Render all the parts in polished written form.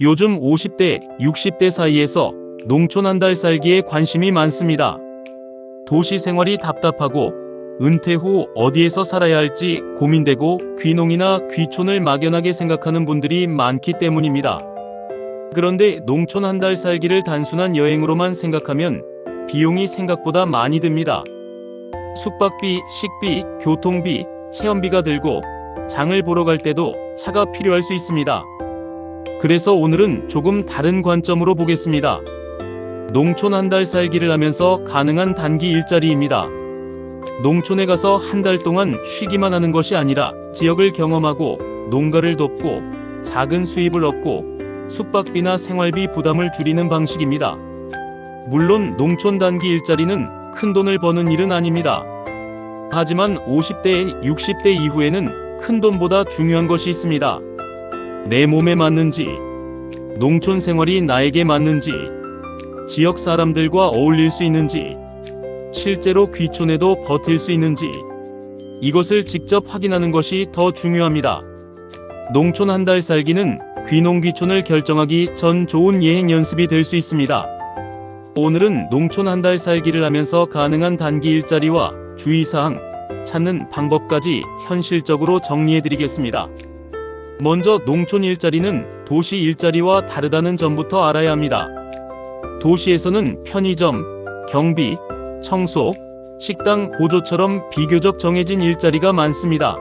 요즘 50대, 60대 사이에서 농촌 한 달 살기에 관심이 많습니다. 도시 생활이 답답하고 은퇴 후 어디에서 살아야 할지 고민되고 귀농이나 귀촌을 막연하게 생각하는 분들이 많기 때문입니다. 그런데 농촌 한 달 살기를 단순한 여행으로만 생각하면 비용이 생각보다 많이 듭니다. 숙박비, 식비, 교통비, 체험비가 들고 장을 보러 갈 때도 차가 필요할 수 있습니다. 그래서 오늘은 조금 다른 관점으로 보겠습니다. 농촌 한 달 살기를 하면서 가능한 단기 일자리입니다. 농촌에 가서 한 달 동안 쉬기만 하는 것이 아니라 지역을 경험하고 농가를 돕고 작은 수입을 얻고 숙박비나 생활비 부담을 줄이는 방식입니다. 물론 농촌 단기 일자리는 큰 돈을 버는 일은 아닙니다. 하지만 50대, 60대 이후에는 큰 돈보다 중요한 것이 있습니다. 내 몸에 맞는지, 농촌 생활이 나에게 맞는지, 지역 사람들과 어울릴 수 있는지, 실제로 귀촌에도 버틸 수 있는지, 이것을 직접 확인하는 것이 더 중요합니다. 농촌 한 달 살기는 귀농 귀촌을 결정하기 전 좋은 예행 연습이 될 수 있습니다. 오늘은 농촌 한 달 살기를 하면서 가능한 단기 일자리와 주의사항, 찾는 방법까지 현실적으로 정리해드리겠습니다. 먼저 농촌 일자리는 도시 일자리와 다르다는 점부터 알아야 합니다. 도시에서는 편의점, 경비, 청소, 식당, 보조처럼 비교적 정해진 일자리가 많습니다.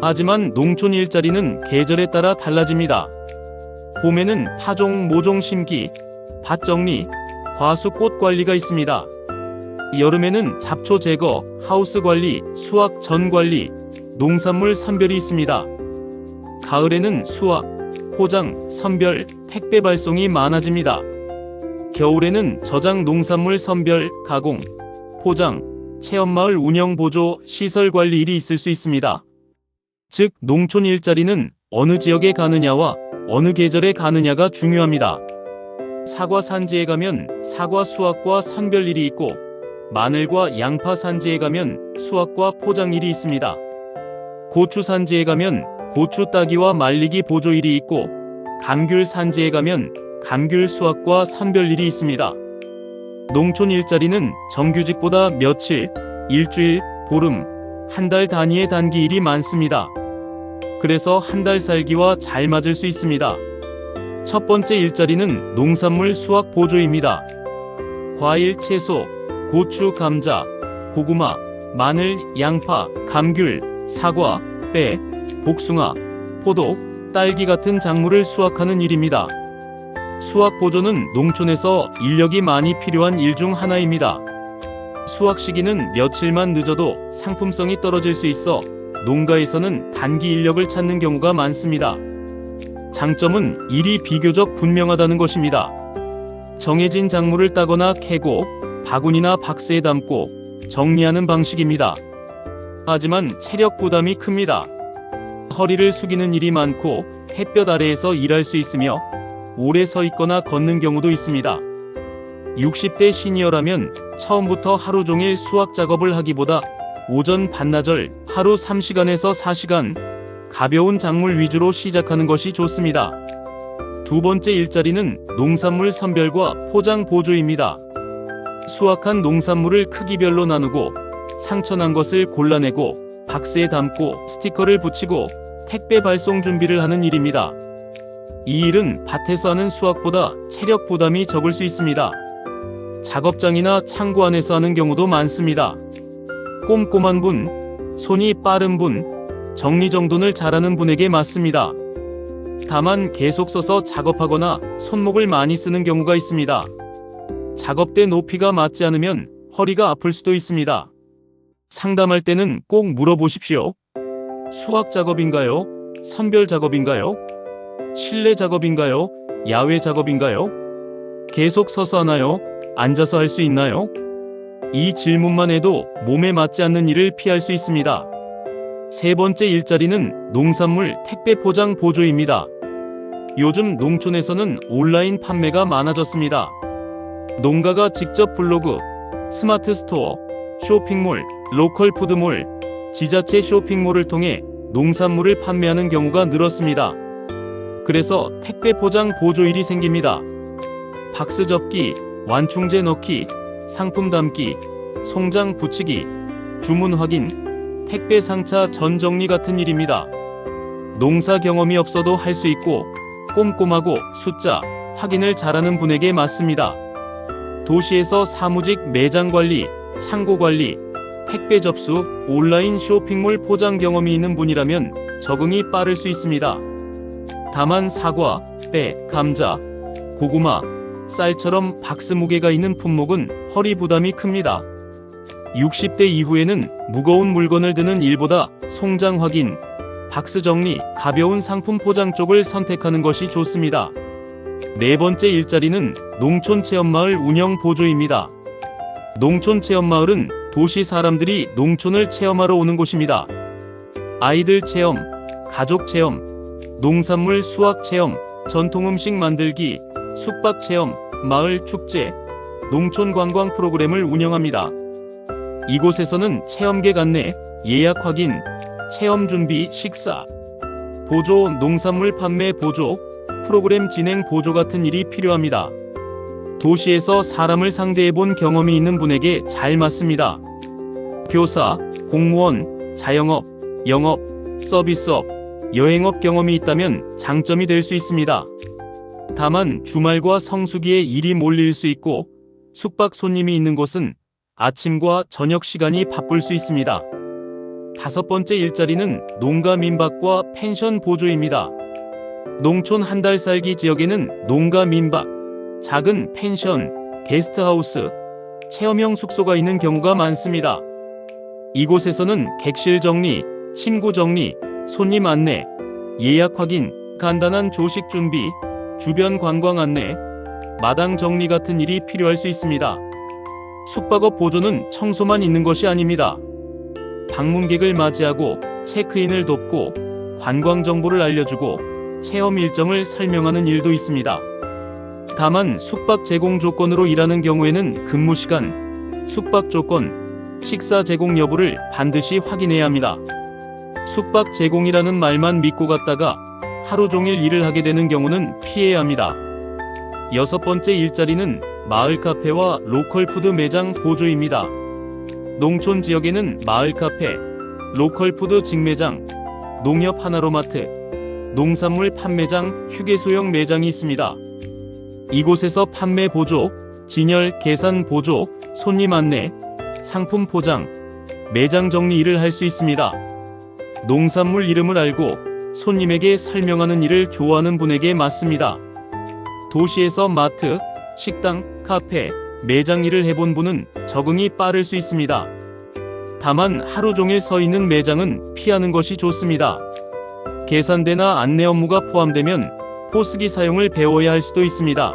하지만 농촌 일자리는 계절에 따라 달라집니다. 봄에는 파종, 모종 심기, 밭 정리, 과수 꽃 관리가 있습니다. 여름에는 잡초 제거, 하우스 관리, 수확 전 관리, 농산물 선별이 있습니다. 가을에는 수확, 포장, 선별, 택배 발송이 많아집니다. 겨울에는 저장 농산물 선별, 가공, 포장, 체험마을 운영 보조, 시설 관리 일이 있을 수 있습니다. 즉, 농촌 일자리는 어느 지역에 가느냐와 어느 계절에 가느냐가 중요합니다. 사과 산지에 가면 사과 수확과 선별 일이 있고, 마늘과 양파 산지에 가면 수확과 포장 일이 있습니다. 고추 산지에 가면 고추 따기와 말리기 보조 일이 있고, 감귤 산지에 가면 감귤 수확과 선별 일이 있습니다. 농촌 일자리는 정규직보다 며칠, 일주일, 보름, 한 달 단위의 단기 일이 많습니다. 그래서 한 달 살기와 잘 맞을 수 있습니다. 첫 번째 일자리는 농산물 수확 보조입니다. 과일, 채소, 고추, 감자, 고구마, 마늘, 양파, 감귤, 사과, 빼, 복숭아, 포도, 딸기 같은 작물을 수확하는 일입니다. 수확 보조는 농촌에서 인력이 많이 필요한 일 중 하나입니다. 수확 시기는 며칠만 늦어도 상품성이 떨어질 수 있어 농가에서는 단기 인력을 찾는 경우가 많습니다. 장점은 일이 비교적 분명하다는 것입니다. 정해진 작물을 따거나 캐고 바구니나 박스에 담고 정리하는 방식입니다. 하지만 체력 부담이 큽니다. 허리를 숙이는 일이 많고 햇볕 아래에서 일할 수 있으며 오래 서 있거나 걷는 경우도 있습니다. 60대 시니어라면 처음부터 하루 종일 수확 작업을 하기보다 오전 반나절 하루 3시간에서 4시간 가벼운 작물 위주로 시작하는 것이 좋습니다. 두 번째 일자리는 농산물 선별과 포장 보조입니다. 수확한 농산물을 크기별로 나누고 상처난 것을 골라내고 박스에 담고 스티커를 붙이고 택배 발송 준비를 하는 일입니다. 이 일은 밭에서 하는 수확보다 체력 부담이 적을 수 있습니다. 작업장이나 창고 안에서 하는 경우도 많습니다. 꼼꼼한 분, 손이 빠른 분, 정리정돈을 잘하는 분에게 맞습니다. 다만 계속 서서 작업하거나 손목을 많이 쓰는 경우가 있습니다. 작업대 높이가 맞지 않으면 허리가 아플 수도 있습니다. 상담할 때는 꼭 물어보십시오. 수확 작업인가요? 선별 작업인가요? 실내 작업인가요? 야외 작업인가요? 계속 서서 하나요? 앉아서 할 수 있나요? 이 질문만 해도 몸에 맞지 않는 일을 피할 수 있습니다. 세 번째 일자리는 농산물 택배 포장 보조입니다. 요즘 농촌에서는 온라인 판매가 많아졌습니다. 농가가 직접 블로그, 스마트 스토어, 쇼핑몰, 로컬 푸드몰, 지자체 쇼핑몰을 통해 농산물을 판매하는 경우가 늘었습니다. 그래서 택배 포장 보조일이 생깁니다. 박스 접기, 완충제 넣기, 상품 담기, 송장 붙이기, 주문 확인, 택배 상차 전 정리 같은 일입니다. 농사 경험이 없어도 할 수 있고 꼼꼼하고 숫자 확인을 잘하는 분에게 맞습니다. 도시에서 사무직 매장 관리, 창고 관리, 택배 접수, 온라인 쇼핑몰 포장 경험이 있는 분이라면 적응이 빠를 수 있습니다. 다만 사과, 배, 감자, 고구마, 쌀처럼 박스 무게가 있는 품목은 허리 부담이 큽니다. 60대 이후에는 무거운 물건을 드는 일보다 송장 확인, 박스 정리, 가벼운 상품 포장 쪽을 선택하는 것이 좋습니다. 네 번째 일자리는 농촌체험마을 운영 보조입니다. 농촌체험마을은 도시 사람들이 농촌을 체험하러 오는 곳입니다. 아이들 체험, 가족 체험, 농산물 수확 체험, 전통 음식 만들기, 숙박 체험, 마을 축제, 농촌 관광 프로그램을 운영합니다. 이곳에서는 체험객 안내, 예약 확인, 체험 준비, 식사, 보조, 농산물 판매 보조, 프로그램 진행 보조 같은 일이 필요합니다. 도시에서 사람을 상대해 본 경험이 있는 분에게 잘 맞습니다. 교사, 공무원, 자영업, 영업, 서비스업, 여행업 경험이 있다면 장점이 될 수 있습니다. 다만 주말과 성수기에 일이 몰릴 수 있고 숙박 손님이 있는 곳은 아침과 저녁 시간이 바쁠 수 있습니다. 다섯 번째 일자리는 농가 민박과 펜션 보조입니다. 농촌 한 달 살기 지역에는 농가 민박, 작은 펜션, 게스트하우스, 체험형 숙소가 있는 경우가 많습니다. 이곳에서는 객실 정리, 침구 정리, 손님 안내, 예약 확인, 간단한 조식 준비, 주변 관광 안내, 마당 정리 같은 일이 필요할 수 있습니다. 숙박업 보조는 청소만 있는 것이 아닙니다. 방문객을 맞이하고 체크인을 돕고 관광 정보를 알려주고 체험 일정을 설명하는 일도 있습니다. 다만 숙박 제공 조건으로 일하는 경우에는 근무 시간, 숙박 조건, 식사 제공 여부를 반드시 확인해야 합니다. 숙박 제공이라는 말만 믿고 갔다가 하루 종일 일을 하게 되는 경우는 피해야 합니다. 여섯 번째 일자리는 마을 카페와 로컬 푸드 매장 보조입니다. 농촌 지역에는 마을 카페, 로컬 푸드 직매장, 농협 하나로마트, 농산물 판매장, 휴게소형 매장이 있습니다. 이곳에서 판매 보조, 진열, 계산 보조, 손님 안내, 상품 포장, 매장 정리 일을 할 수 있습니다. 농산물 이름을 알고 손님에게 설명하는 일을 좋아하는 분에게 맞습니다. 도시에서 마트, 식당, 카페, 매장 일을 해본 분은 적응이 빠를 수 있습니다. 다만 하루 종일 서 있는 매장은 피하는 것이 좋습니다. 계산대나 안내 업무가 포함되면 포스기 사용을 배워야 할 수도 있습니다.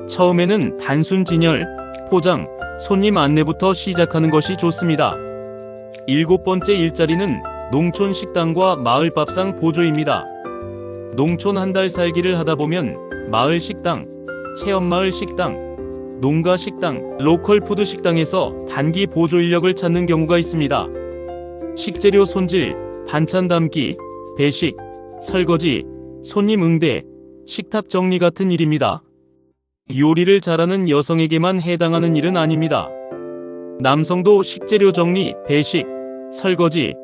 처음에는 단순 진열, 포장, 손님 안내부터 시작하는 것이 좋습니다. 일곱 번째 일자리는 농촌 식당과 마을 밥상 보조입니다. 농촌 한 달 살기를 하다 보면 마을 식당, 체험마을 식당, 농가 식당, 로컬 푸드 식당에서 단기 보조 인력을 찾는 경우가 있습니다. 식재료 손질, 반찬 담기, 배식, 설거지, 손님 응대, 식탁 정리 같은 일입니다. 요리를 잘하는 여성에게만 해당하는 일은 아닙니다. 남성도 식재료 정리, 배식, 설거지,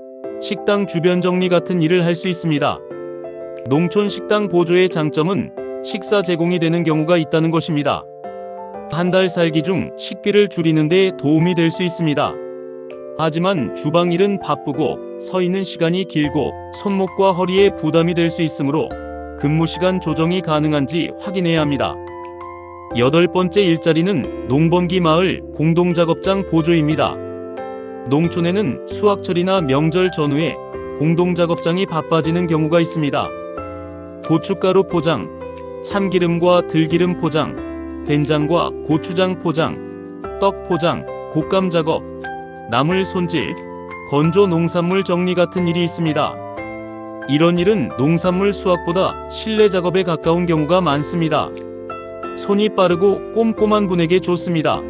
식당 주변 정리 같은 일을 할 수 있습니다. 농촌 식당 보조의 장점은 식사 제공이 되는 경우가 있다는 것입니다. 한 달 살기 중 식비를 줄이는 데 도움이 될 수 있습니다. 하지만 주방 일은 바쁘고 서 있는 시간이 길고 손목과 허리에 부담이 될 수 있으므로 근무 시간 조정이 가능한지 확인해야 합니다. 여덟 번째 일자리는 농번기 마을 공동작업장 보조입니다. 농촌에는 수확철이나 명절 전후에 공동작업장이 바빠지는 경우가 있습니다. 고춧가루 포장, 참기름과 들기름 포장, 된장과 고추장 포장, 떡 포장, 곶감 작업, 나물 손질, 건조 농산물 정리 같은 일이 있습니다. 이런 일은 농산물 수확보다 실내 작업에 가까운 경우가 많습니다. 손이 빠르고 꼼꼼한 분에게 좋습니다.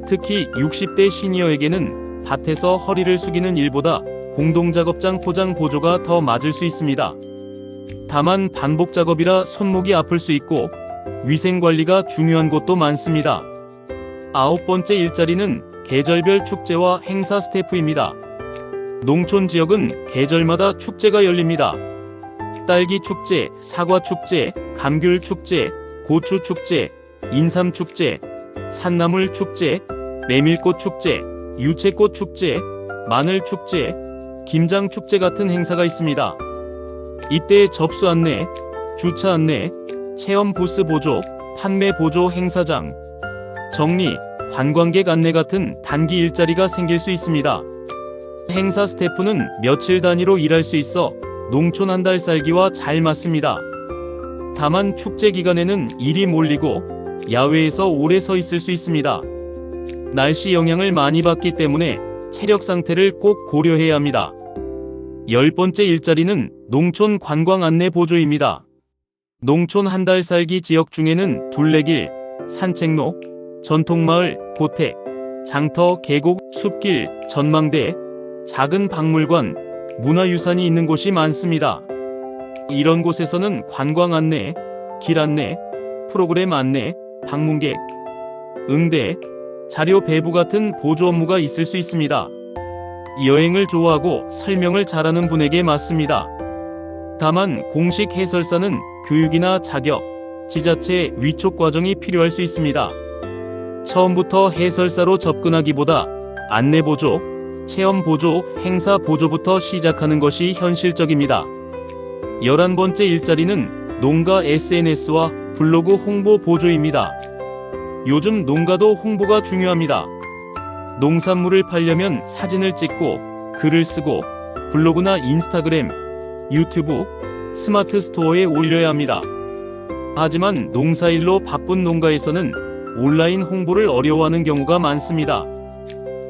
특히 60대 시니어에게는 밭에서 허리를 숙이는 일보다 공동작업장 포장 보조가 더 맞을 수 있습니다. 다만 반복 작업이라 손목이 아플 수 있고 위생관리가 중요한 곳도 많습니다. 9번째 일자리는 계절별 축제와 행사 스태프입니다. 농촌 지역은 계절마다 축제가 열립니다. 딸기 축제, 사과 축제, 감귤 축제, 고추 축제, 인삼 축제, 산나물 축제, 메밀꽃 축제, 유채꽃 축제, 마늘 축제, 김장 축제 같은 행사가 있습니다. 이때 접수 안내, 주차 안내, 체험 부스 보조, 판매 보조 행사장, 정리, 관광객 안내 같은 단기 일자리가 생길 수 있습니다. 행사 스태프는 며칠 단위로 일할 수 있어 농촌 한 달 살기와 잘 맞습니다. 다만 축제 기간에는 일이 몰리고 야외에서 오래 서 있을 수 있습니다. 날씨 영향을 많이 받기 때문에 체력 상태를 꼭 고려해야 합니다. 10번째 일자리는 농촌 관광 안내 보조입니다. 농촌 한 달 살기 지역 중에는 둘레길, 산책로, 전통마을, 고택, 장터, 계곡, 숲길, 전망대, 작은 박물관, 문화유산이 있는 곳이 많습니다. 이런 곳에서는 관광 안내, 길 안내, 프로그램 안내, 방문객, 응대, 자료 배부 같은 보조 업무가 있을 수 있습니다. 여행을 좋아하고 설명을 잘하는 분에게 맞습니다. 다만 공식 해설사는 교육이나 자격, 지자체 위촉 과정이 필요할 수 있습니다. 처음부터 해설사로 접근하기보다 안내 보조, 체험 보조, 행사 보조부터 시작하는 것이 현실적입니다. 11번째 일자리는 농가 SNS와 블로그 홍보 보조입니다. 요즘 농가도 홍보가 중요합니다. 농산물을 팔려면 사진을 찍고 글을 쓰고 블로그나 인스타그램, 유튜브, 스마트 스토어에 올려야 합니다. 하지만 농사일로 바쁜 농가에서는 온라인 홍보를 어려워하는 경우가 많습니다.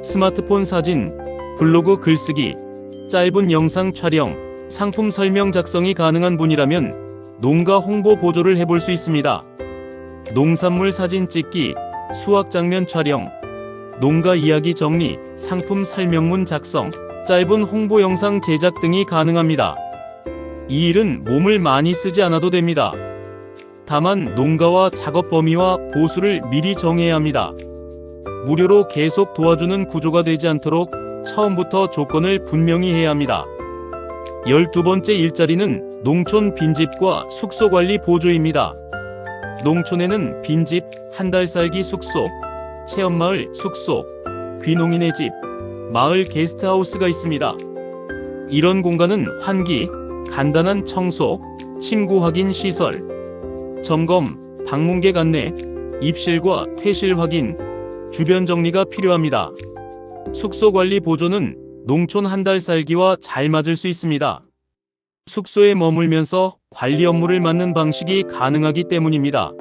스마트폰 사진, 블로그 글쓰기, 짧은 영상 촬영, 상품 설명 작성이 가능한 분이라면 농가 홍보 보조를 해볼 수 있습니다. 농산물 사진 찍기, 수확 장면 촬영, 농가 이야기 정리, 상품 설명문 작성, 짧은 홍보 영상 제작 등이 가능합니다. 이 일은 몸을 많이 쓰지 않아도 됩니다. 다만 농가와 작업 범위와 보수를 미리 정해야 합니다. 무료로 계속 도와주는 구조가 되지 않도록 처음부터 조건을 분명히 해야 합니다. 12번째 일자리는 농촌 빈집과 숙소관리 보조입니다. 농촌에는 빈집, 한 달 살기 숙소, 체험마을 숙소, 귀농인의 집, 마을 게스트하우스가 있습니다. 이런 공간은 환기, 간단한 청소, 침구 확인 시설, 점검, 방문객 안내, 입실과 퇴실 확인, 주변 정리가 필요합니다. 숙소 관리 보조는 농촌 한 달 살기와 잘 맞을 수 있습니다. 숙소에 머물면서 관리 업무를 맡는 방식이 가능하기 때문입니다.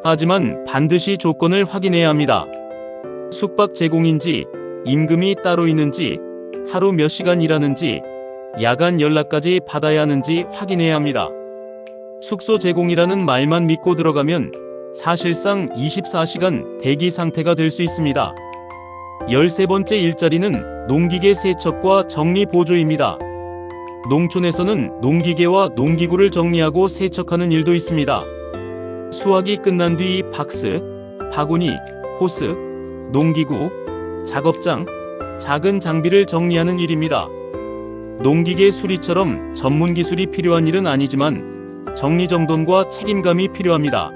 하지만 반드시 조건을 확인해야 합니다. 숙박 제공인지, 임금이 따로 있는지, 하루 몇 시간 일하는지, 야간 연락까지 받아야 하는지 확인해야 합니다. 숙소 제공이라는 말만 믿고 들어가면 사실상 24시간 대기 상태가 될 수 있습니다. 13번째 일자리는 농기계 세척과 정리 보조입니다. 농촌에서는 농기계와 농기구를 정리하고 세척하는 일도 있습니다. 수확이 끝난 뒤 박스, 바구니, 호스, 농기구, 작업장, 작은 장비를 정리하는 일입니다. 농기계 수리처럼 전문 기술이 필요한 일은 아니지만 정리정돈과 책임감이 필요합니다.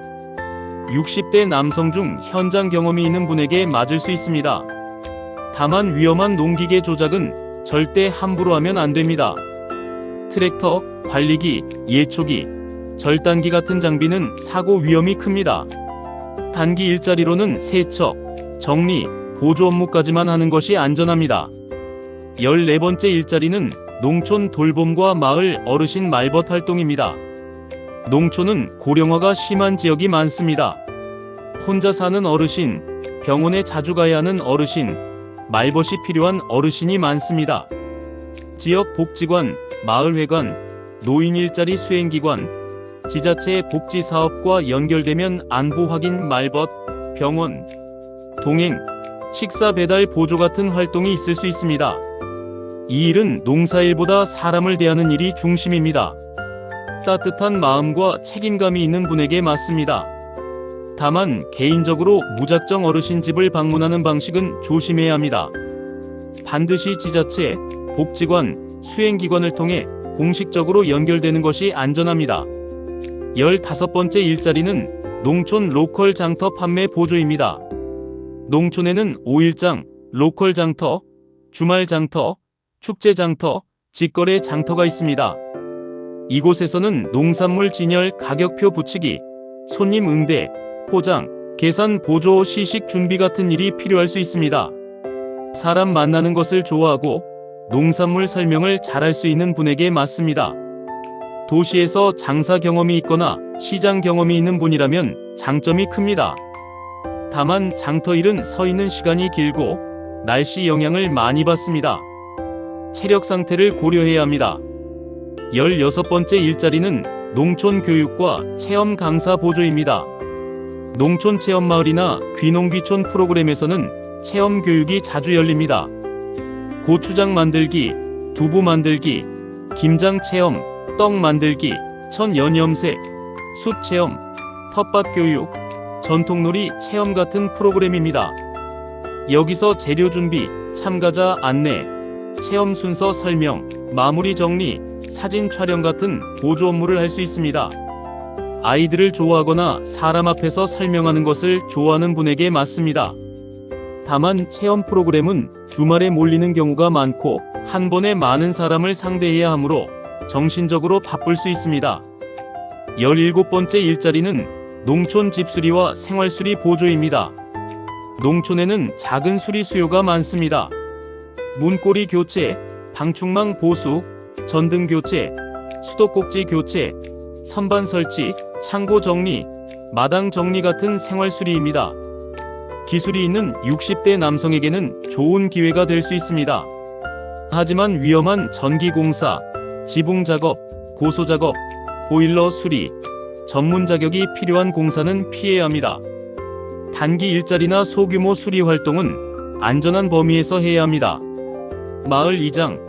60대 남성 중 현장 경험이 있는 분에게 맞을 수 있습니다. 다만 위험한 농기계 조작은 절대 함부로 하면 안 됩니다. 트랙터, 관리기, 예초기, 절단기 같은 장비는 사고 위험이 큽니다. 단기 일자리로는 세척, 정리, 보조 업무까지만 하는 것이 안전합니다. 14번째 일자리는 농촌 돌봄과 마을 어르신 말벗 활동입니다. 농촌은 고령화가 심한 지역이 많습니다. 혼자 사는 어르신, 병원에 자주 가야 하는 어르신, 말벗이 필요한 어르신이 많습니다. 지역 복지관, 마을회관, 노인 일자리 수행기관, 지자체 복지사업과 연결되면 안부 확인 말벗, 병원, 동행, 식사 배달 보조 같은 활동이 있을 수 있습니다. 이 일은 농사일보다 사람을 대하는 일이 중심입니다. 따뜻한 마음과 책임감이 있는 분에게 맞습니다. 다만 개인적으로 무작정 어르신 집을 방문하는 방식은 조심해야 합니다. 반드시 지자체, 복지관, 수행기관을 통해 공식적으로 연결되는 것이 안전합니다. 15번째 일자리는 농촌 로컬 장터 판매 보조입니다. 농촌에는 5일장, 로컬 장터, 주말 장터, 축제 장터, 직거래 장터가 있습니다. 이곳에서는 농산물 진열 가격표 붙이기, 손님 응대, 포장, 계산 보조 시식 준비 같은 일이 필요할 수 있습니다. 사람 만나는 것을 좋아하고 농산물 설명을 잘할 수 있는 분에게 맞습니다. 도시에서 장사 경험이 있거나 시장 경험이 있는 분이라면 장점이 큽니다. 다만 장터 일은 서 있는 시간이 길고 날씨 영향을 많이 받습니다. 체력 상태를 고려해야 합니다. 16번째 일자리는 농촌 교육과 체험 강사 보조입니다. 농촌 체험마을이나 귀농귀촌 프로그램에서는 체험 교육이 자주 열립니다. 고추장 만들기, 두부 만들기, 김장 체험, 떡 만들기, 천연 염색, 숲 체험, 텃밭 교육, 전통놀이 체험 같은 프로그램입니다. 여기서 재료 준비, 참가자 안내, 체험 순서 설명, 마무리 정리, 사진 촬영 같은 보조 업무를 할 수 있습니다. 아이들을 좋아하거나 사람 앞에서 설명하는 것을 좋아하는 분에게 맞습니다. 다만 체험 프로그램은 주말에 몰리는 경우가 많고 한 번에 많은 사람을 상대해야 하므로 정신적으로 바쁠 수 있습니다. 17번째 일자리는 농촌 집수리와 생활수리 보조입니다. 농촌에는 작은 수리 수요가 많습니다. 문고리 교체, 방충망 보수, 전등 교체, 수도꼭지 교체, 선반 설치, 창고 정리, 마당 정리 같은 생활수리입니다. 기술이 있는 60대 남성에게는 좋은 기회가 될 수 있습니다. 하지만 위험한 전기공사, 지붕작업, 고소작업, 보일러 수리, 전문 자격이 필요한 공사는 피해야 합니다. 단기 일자리나 소규모 수리 활동은 안전한 범위에서 해야 합니다. 마을 이장,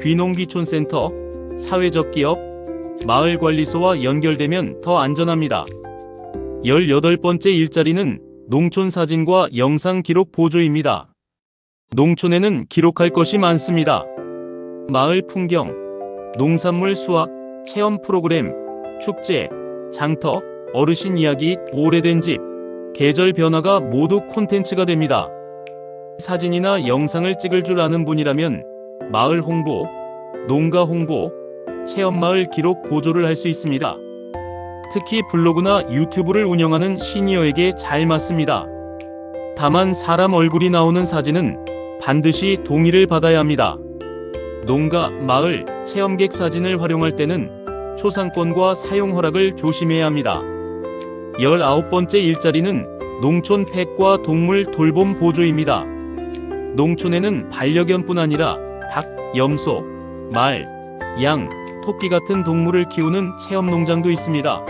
귀농귀촌센터, 사회적 기업, 마을관리소와 연결되면 더 안전합니다. 18번째 일자리는 농촌 사진과 영상 기록 보조입니다. 농촌에는 기록할 것이 많습니다. 마을 풍경, 농산물 수확, 체험 프로그램, 축제, 장터, 어르신 이야기, 오래된 집, 계절 변화가 모두 콘텐츠가 됩니다. 사진이나 영상을 찍을 줄 아는 분이라면 마을 홍보, 농가 홍보, 체험마을 기록 보조를 할 수 있습니다. 특히 블로그나 유튜브를 운영하는 시니어에게 잘 맞습니다. 다만 사람 얼굴이 나오는 사진은 반드시 동의를 받아야 합니다. 농가, 마을, 체험객 사진을 활용할 때는 초상권과 사용 허락을 조심해야 합니다. 19번째 일자리는 농촌 펫과 동물 돌봄 보조입니다. 농촌에는 반려견뿐 아니라 닭, 염소, 말, 양, 토끼 같은 동물을 키우는 체험농장도 있습니다.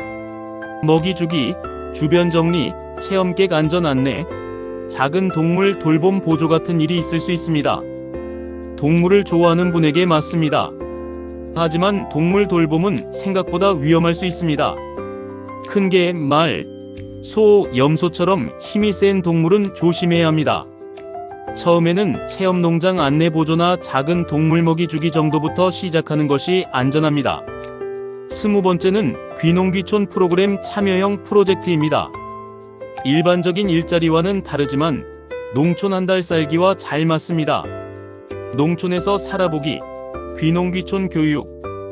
먹이 주기, 주변 정리, 체험객 안전 안내, 작은 동물 돌봄 보조 같은 일이 있을 수 있습니다. 동물을 좋아하는 분에게 맞습니다. 하지만 동물 돌봄은 생각보다 위험할 수 있습니다. 큰 개, 말, 소, 염소처럼 힘이 센 동물은 조심해야 합니다. 처음에는 체험농장 안내 보조나 작은 동물 먹이 주기 정도부터 시작하는 것이 안전합니다. 20번째는 귀농귀촌 프로그램 참여형 프로젝트입니다. 일반적인 일자리와는 다르지만 농촌 한 달 살기와 잘 맞습니다. 농촌에서 살아보기, 귀농귀촌 교육,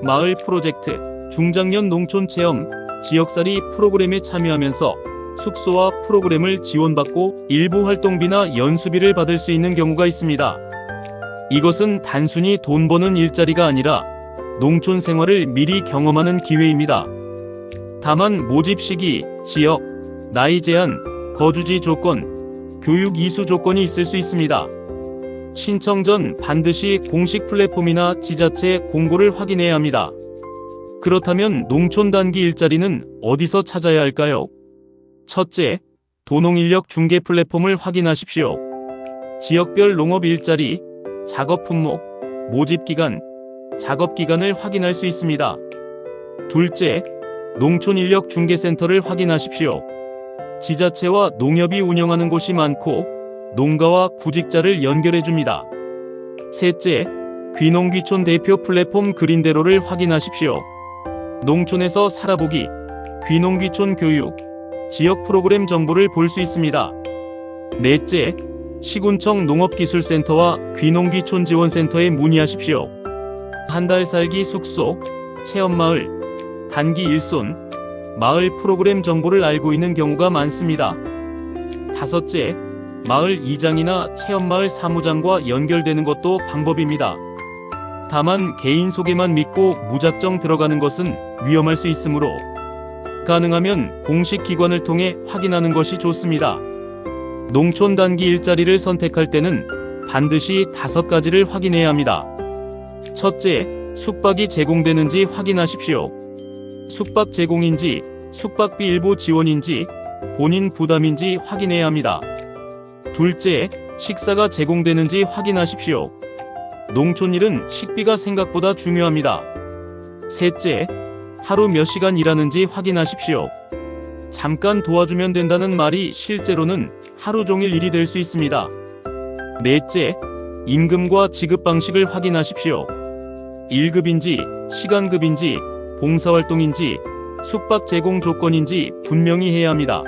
마을 프로젝트, 중장년 농촌 체험, 지역살이 프로그램에 참여하면서 숙소와 프로그램을 지원받고 일부 활동비나 연수비를 받을 수 있는 경우가 있습니다. 이것은 단순히 돈 버는 일자리가 아니라 농촌 생활을 미리 경험하는 기회입니다. 다만 모집 시기, 지역, 나이 제한, 거주지 조건, 교육 이수 조건이 있을 수 있습니다. 신청 전 반드시 공식 플랫폼이나 지자체 공고를 확인해야 합니다. 그렇다면 농촌 단기 일자리는 어디서 찾아야 할까요? 첫째, 도농인력 중개 플랫폼을 확인하십시오. 지역별 농업 일자리, 작업 품목, 모집 기간, 작업 기간을 확인할 수 있습니다. 둘째, 농촌인력중개센터를 확인하십시오. 지자체와 농협이 운영하는 곳이 많고 농가와 구직자를 연결해줍니다. 셋째, 귀농귀촌 대표 플랫폼 그린대로를 확인하십시오. 농촌에서 살아보기, 귀농귀촌 교육, 지역 프로그램 정보를 볼 수 있습니다. 넷째, 시군청 농업기술센터와 귀농귀촌 지원센터에 문의하십시오. 한 달 살기 숙소, 체험마을, 단기 일손, 마을 프로그램 정보를 알고 있는 경우가 많습니다. 다섯째, 마을 이장이나 체험마을 사무장과 연결되는 것도 방법입니다. 다만 개인 소개만 믿고 무작정 들어가는 것은 위험할 수 있으므로 가능하면 공식 기관을 통해 확인하는 것이 좋습니다. 농촌 단기 일자리를 선택할 때는 반드시 5가지를 확인해야 합니다. 첫째, 숙박이 제공되는지 확인하십시오. 숙박 제공인지, 숙박비 일부 지원인지, 본인 부담인지 확인해야 합니다. 둘째, 식사가 제공되는지 확인하십시오. 농촌일은 식비가 생각보다 중요합니다. 셋째, 하루 몇 시간 일하는지 확인하십시오. 잠깐 도와주면 된다는 말이 실제로는 하루 종일 일이 될 수 있습니다. 넷째, 임금과 지급 방식을 확인하십시오. 1급인지, 시간급인지, 봉사활동인지, 숙박 제공 조건인지 분명히 해야 합니다.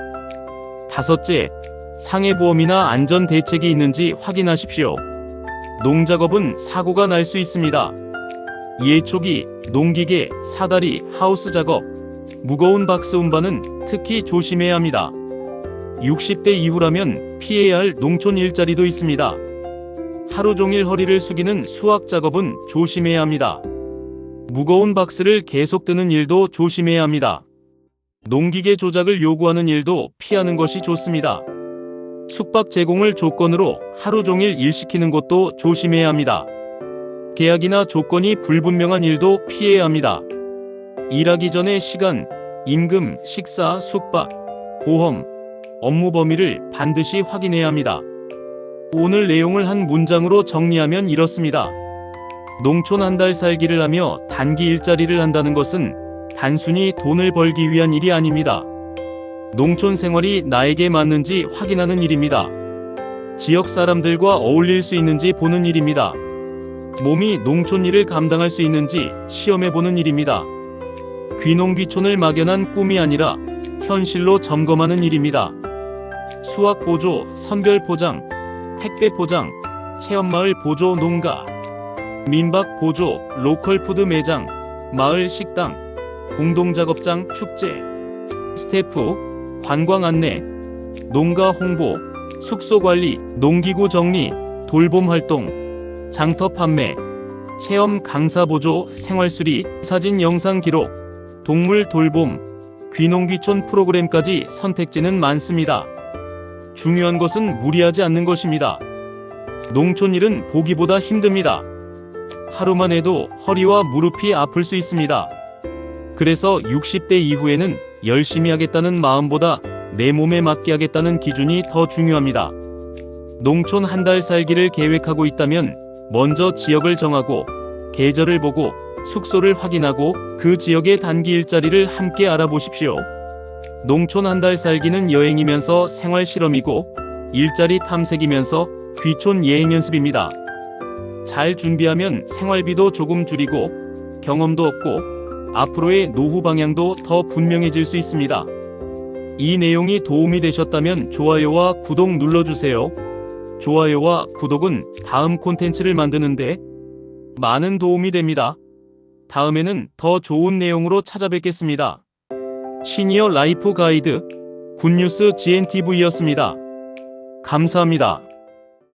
다섯째, 상해보험이나 안전대책이 있는지 확인하십시오. 농작업은 사고가 날 수 있습니다. 예초기, 농기계, 사다리, 하우스 작업, 무거운 박스 운반은 특히 조심해야 합니다. 60대 이후라면 피해야 할 농촌 일자리도 있습니다. 하루 종일 허리를 숙이는 수확 작업은 조심해야 합니다. 무거운 박스를 계속 드는 일도 조심해야 합니다. 농기계 조작을 요구하는 일도 피하는 것이 좋습니다. 숙박 제공을 조건으로 하루 종일 일시키는 것도 조심해야 합니다. 계약이나 조건이 불분명한 일도 피해야 합니다. 일하기 전에 시간, 임금, 식사, 숙박, 보험, 업무 범위를 반드시 확인해야 합니다. 오늘 내용을 한 문장으로 정리하면 이렇습니다. 농촌 한 달 살기를 하며 단기 일자리를 한다는 것은 단순히 돈을 벌기 위한 일이 아닙니다. 농촌 생활이 나에게 맞는지 확인하는 일입니다. 지역 사람들과 어울릴 수 있는지 보는 일입니다. 몸이 농촌 일을 감당할 수 있는지 시험해보는 일입니다. 귀농귀촌을 막연한 꿈이 아니라 현실로 점검하는 일입니다. 수확 보조, 선별 포장, 택배 포장, 체험마을 보조 농가, 민박 보조, 로컬 푸드 매장, 마을 식당, 공동작업장 축제, 스태프, 관광 안내, 농가 홍보, 숙소 관리, 농기구 정리, 돌봄 활동, 장터 판매, 체험 강사 보조, 생활수리, 사진 영상 기록, 동물 돌봄, 귀농귀촌 프로그램까지 선택지는 많습니다. 중요한 것은 무리하지 않는 것입니다. 농촌 일은 보기보다 힘듭니다. 하루만 해도 허리와 무릎이 아플 수 있습니다. 그래서 60대 이후에는 열심히 하겠다는 마음보다 내 몸에 맞게 하겠다는 기준이 더 중요합니다. 농촌 한 달 살기를 계획하고 있다면 먼저 지역을 정하고 계절을 보고 숙소를 확인하고 그 지역의 단기 일자리를 함께 알아보십시오. 농촌 한 달 살기는 여행이면서 생활 실험이고 일자리 탐색이면서 귀촌 예행 연습입니다. 잘 준비하면 생활비도 조금 줄이고 경험도 얻고 앞으로의 노후 방향도 더 분명해질 수 있습니다. 이 내용이 도움이 되셨다면 좋아요와 구독 눌러주세요. 좋아요와 구독은 다음 콘텐츠를 만드는데 많은 도움이 됩니다. 다음에는 더 좋은 내용으로 찾아뵙겠습니다. 시니어 라이프 가이드 굿뉴스 GNTV였습니다. 감사합니다.